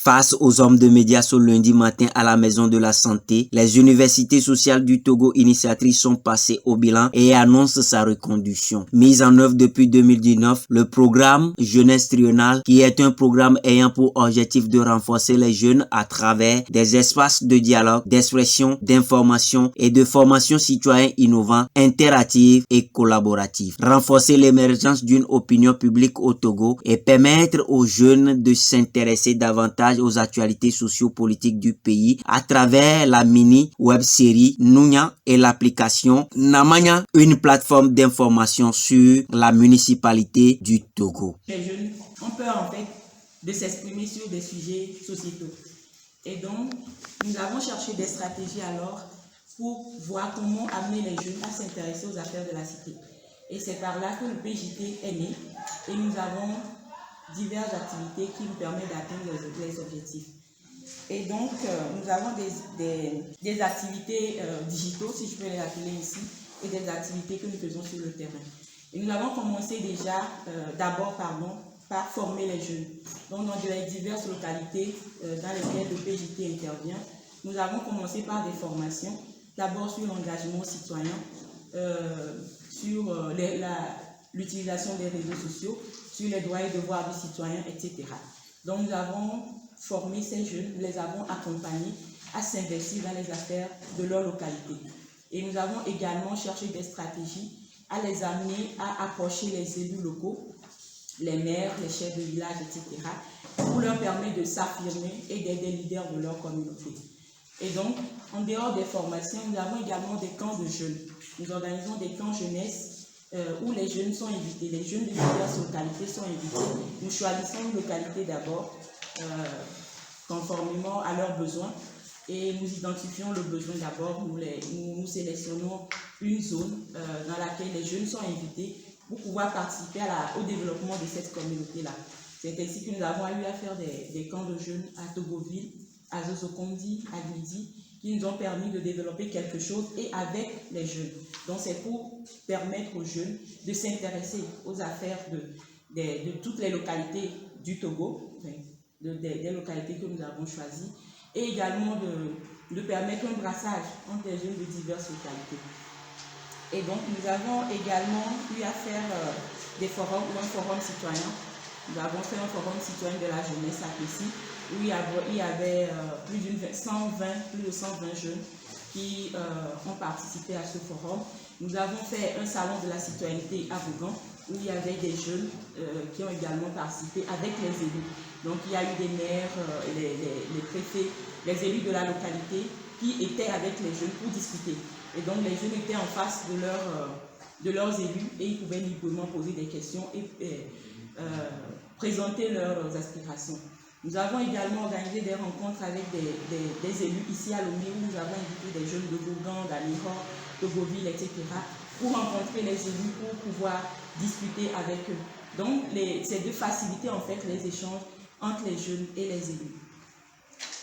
Face aux hommes de médias ce lundi matin à la Maison de la Santé, les universités sociales du Togo initiatrices sont passées au bilan et annoncent sa reconduction. Mise en œuvre depuis 2019, le programme Jeunesse Triennale, qui est un programme ayant pour objectif de renforcer les jeunes à travers des espaces de dialogue, d'expression, d'information et de formation citoyenne innovant, interactive et collaborative. Renforcer l'émergence d'une opinion publique au Togo et permettre aux jeunes de s'intéresser davantage aux actualités sociopolitiques du pays à travers la mini-web-série Nounia et l'application Namanya, une plateforme d'information sur la municipalité du Togo. Les jeunes ont peur en fait de s'exprimer sur des sujets sociétaux. Et donc, nous avons cherché des stratégies alors pour voir comment amener les jeunes à s'intéresser aux affaires de la cité. Et c'est par là que le PJT est né et nous avons diverses activités qui nous permettent d'atteindre les objectifs. Et donc, nous avons des activités digitaux, si je peux les appeler ici, et des activités que nous faisons sur le terrain. Et nous avons commencé déjà, par former les jeunes. Donc, dans les diverses localités dans lesquelles le PJT intervient, nous avons commencé par des formations, d'abord sur l'engagement citoyen, sur l'utilisation des réseaux sociaux, sur les droits et devoirs du citoyen, etc. Donc nous avons formé ces jeunes, nous les avons accompagnés à s'investir dans les affaires de leur localité. Et nous avons également cherché des stratégies à les amener à approcher les élus locaux, les maires, les chefs de village, etc., pour leur permettre de s'affirmer et d'être des leaders de leur communauté. Et donc, en dehors des formations, nous avons également des camps de jeunes. Nous organisons des camps jeunesse où les jeunes sont invités, les jeunes de diverses localités sont invités. Nous choisissons une localité d'abord, conformément à leurs besoins, et nous identifions le besoin d'abord. Nous sélectionnons une zone dans laquelle les jeunes sont invités pour pouvoir participer au développement de cette communauté-là. C'est ainsi que nous avons eu à faire des camps de jeunes à Togoville, à Zozokondi, à Glidi, qui nous ont permis de développer quelque chose et avec les jeunes. Donc c'est pour permettre aux jeunes de s'intéresser aux affaires de toutes les localités du Togo, des localités que nous avons choisies, et également de permettre un brassage entre les jeunes de diverses localités. Et donc nous avons également eu à faire des forums ou un forum citoyen. Nous avons fait un forum citoyen de la jeunesse à Pessis, où il y avait plus de 120 jeunes qui ont participé à ce forum. Nous avons fait un salon de la citoyenneté à Vaugan, où il y avait des jeunes qui ont également participé avec les élus. Donc il y a eu des maires, les préfets, les élus de la localité qui étaient avec les jeunes pour discuter. Et donc les jeunes étaient en face de leurs élus et ils pouvaient librement poser des questions et présenter leurs aspirations. Nous avons également organisé des rencontres avec des élus ici à Lomé, où nous avons invité des jeunes de Vaugan, d'Alihor, de Beauville, etc., pour rencontrer les élus, pour pouvoir discuter avec eux. Donc, c'est de faciliter en fait les échanges entre les jeunes et les élus.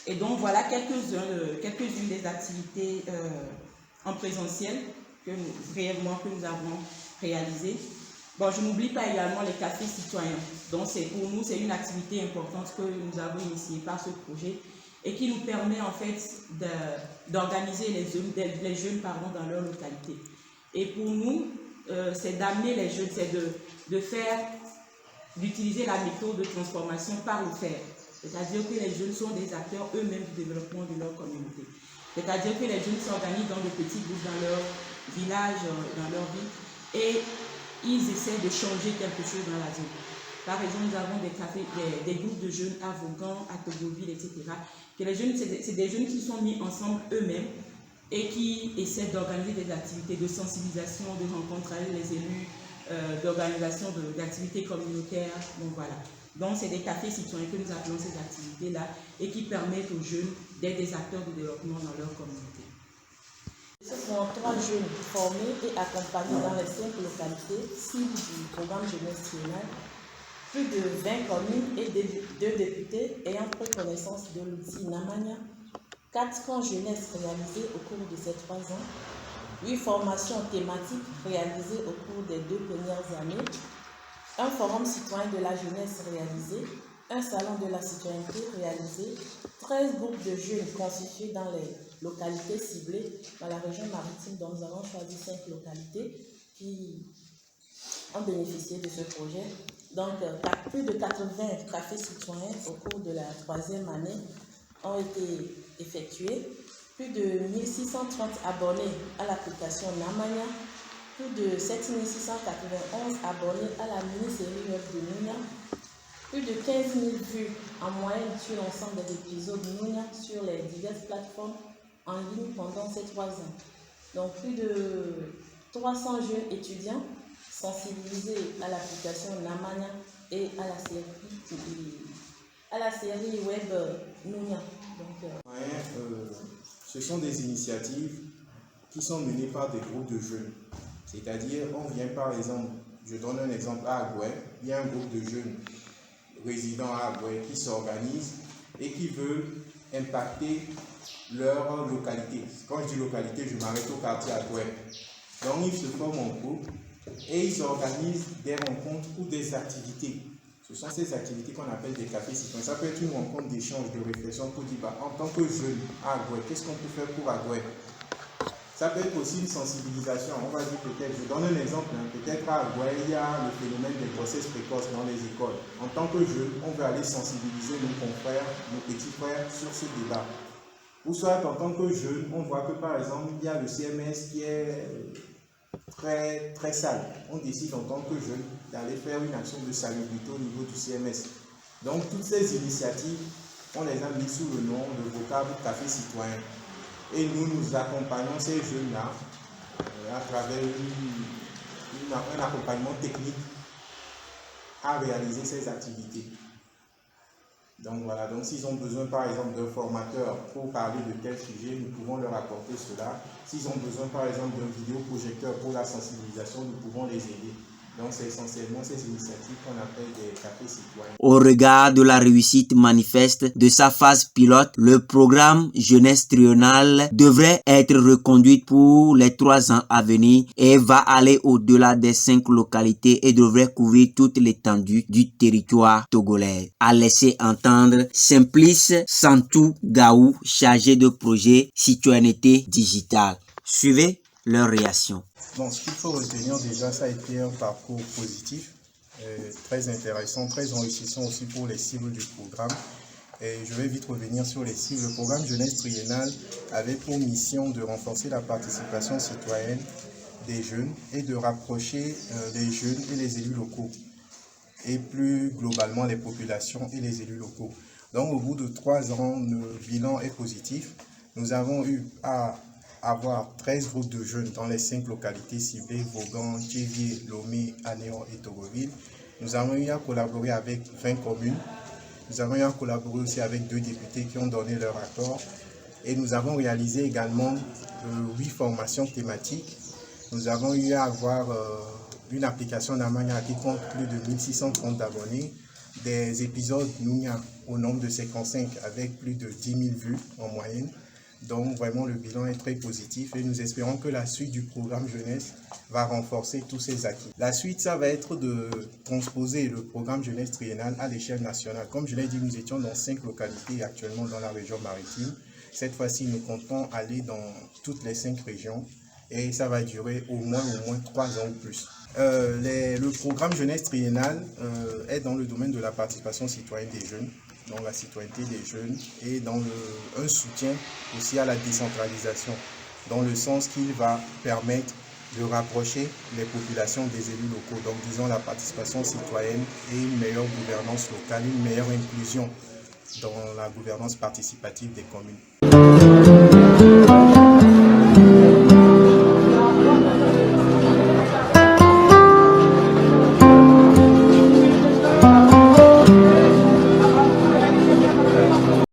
Et donc, voilà quelques-unes des activités en présentiel que nous avons réalisées. Bon, je n'oublie pas également les cafés citoyens. Donc, pour nous, c'est une activité importante que nous avons initiée par ce projet et qui nous permet en fait d'organiser les jeunes dans leur localité. Et pour nous, c'est d'amener les jeunes, c'est d'utiliser la méthode de transformation par le faire. C'est-à-dire que les jeunes sont des acteurs eux-mêmes du développement de leur communauté. C'est-à-dire que les jeunes s'organisent dans de petits groupes dans leur village, dans leur ville, et ils essaient de changer quelque chose dans la zone. Par exemple, nous avons des groupes de jeunes à Vaugan, à Togoville, etc. C'est des jeunes qui sont mis ensemble eux-mêmes et qui essaient d'organiser des activités de sensibilisation, de rencontres avec les élus, d'organisation d'activités communautaires. Donc voilà. Donc c'est des cafés citoyens que nous appelons ces activités-là et qui permettent aux jeunes d'être des acteurs de développement dans leur communauté. Ce sont 3 jeunes formés et accompagnés dans les 5 localités cibles du programme Jeunesse Triennale plus de 20 communes et 2 députés ayant pris connaissance de l'outil Namania, 4 camps jeunesse réalisés au cours de ces 3 ans, 8 formations thématiques réalisées au cours des 2 premières années, un forum citoyen de la jeunesse réalisé, un salon de la citoyenneté réalisé, 13 groupes de jeunes constitués dans les localités ciblées dans la région maritime, dont nous avons choisi 5 localités qui ont bénéficié de ce projet. Donc, plus de 80 cafés citoyens au cours de la 3e année ont été effectués, plus de 1630 abonnés à l'application Namania, plus de 7691 abonnés à la mini-série web de Nounia, plus de 15 000 vues en moyenne sur l'ensemble des épisodes Nounia sur les diverses plateformes en ligne pendant ces 3 ans. Donc, plus de 300 jeunes étudiants sensibilisés à l'application Namania et à la série web Nounia. Ce sont des initiatives qui sont menées par des groupes de jeunes. C'est-à-dire, on vient par exemple, je donne un exemple à Agoué, il y a un groupe de jeunes résidents à Agoué qui s'organisent et qui veulent impacter leur localité. Quand je dis localité, je m'arrête au quartier Agoué. Donc, ils se forment en groupe et ils organisent des rencontres ou des activités. Ce sont ces activités qu'on appelle des cafés citoyens. Ça peut être une rencontre d'échange, de réflexion pour dire, en tant que jeune à Agoué, qu'est-ce qu'on peut faire pour Agoué? Ça peut être aussi une sensibilisation. On va dire peut-être, je donne un exemple, peut-être à Agoué, il y a le phénomène des grossesses précoces dans les écoles. En tant que jeune, on veut aller sensibiliser nos confrères, nos petits frères sur ce débat. Ou soit en tant que jeune, on voit que par exemple, il y a le CMS qui est très sale. On décide en tant que jeune d'aller faire une action de salubrité au niveau du CMS. Donc toutes ces initiatives, on les a mis sous le nom de vocable Café Citoyen. Et nous accompagnons ces jeunes-là à travers un accompagnement technique à réaliser ces activités. Donc voilà, donc s'ils ont besoin par exemple d'un formateur pour parler de tel sujet, nous pouvons leur apporter cela. S'ils ont besoin par exemple d'un vidéoprojecteur pour la sensibilisation, nous pouvons les aider. Donc c'est essentiellement ces initiatives qu'on appelle des cafés citoyens. Au regard de la réussite manifeste de sa phase pilote, le programme Jeunesse Triennale devrait être reconduit pour les 3 ans à venir et va aller au-delà des 5 localités et devrait couvrir toute l'étendue du territoire togolais. A laissé entendre Simplice Santou Gaou, chargé de projet Citoyenneté Digitale. Suivez leur réaction. Bon, ce qu'il faut retenir déjà, ça a été un parcours positif, très intéressant, très enrichissant aussi pour les cibles du programme. Et je vais vite revenir sur les cibles. Le programme Jeunesse Triennale avait pour mission de renforcer la participation citoyenne des jeunes et de rapprocher les jeunes et les élus locaux, et plus globalement les populations et les élus locaux. Donc au bout de 3 ans, le bilan est positif. Nous avons eu à avoir 13 groupes de jeunes dans les 5 localités ciblées, Vaughan, Thiévier, Lomé, Anéon et Togoville. Nous avons eu à collaborer avec 20 communes. Nous avons eu à collaborer aussi avec 2 députés qui ont donné leur accord. Et nous avons réalisé également 8 formations thématiques. Nous avons eu à avoir une application Namania qui compte plus de 1630 abonnés, des épisodes Nounia au nombre de 55 avec plus de 10 000 vues en moyenne. Donc vraiment le bilan est très positif et nous espérons que la suite du programme jeunesse va renforcer tous ces acquis. La suite, ça va être de transposer le programme jeunesse triennale à l'échelle nationale. Comme je l'ai dit, nous étions dans 5 localités actuellement dans la région maritime. Cette fois-ci, nous comptons aller dans toutes les 5 régions et ça va durer au moins 3 ans ou plus. Le programme jeunesse triennale est dans le domaine de la participation citoyenne des jeunes, dans la citoyenneté des jeunes et dans un soutien aussi à la décentralisation, dans le sens qu'il va permettre de rapprocher les populations des élus locaux, donc disons la participation citoyenne et une meilleure gouvernance locale, une meilleure inclusion dans la gouvernance participative des communes.